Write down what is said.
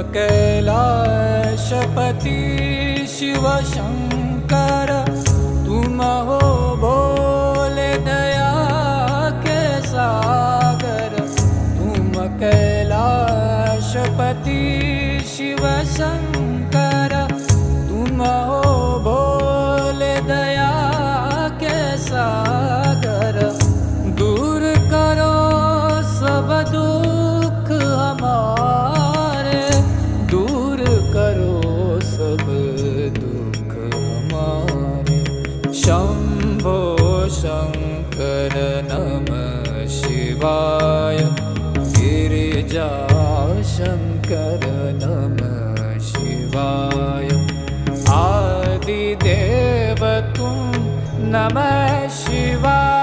कैलाशपति शिव शंकर, तुम हो भोले दया के सागर। तुम कैलाशपति शिव शंकर, तुम हो भोले दया के सागर। दूर करो सब दुख हमारे, दूर करो सब दुख हमारे। शंभो शंकर नमः शिवाय, गिरिजा शंकर नमः शिवाय। आदिदेव तुम नमः शिवाय।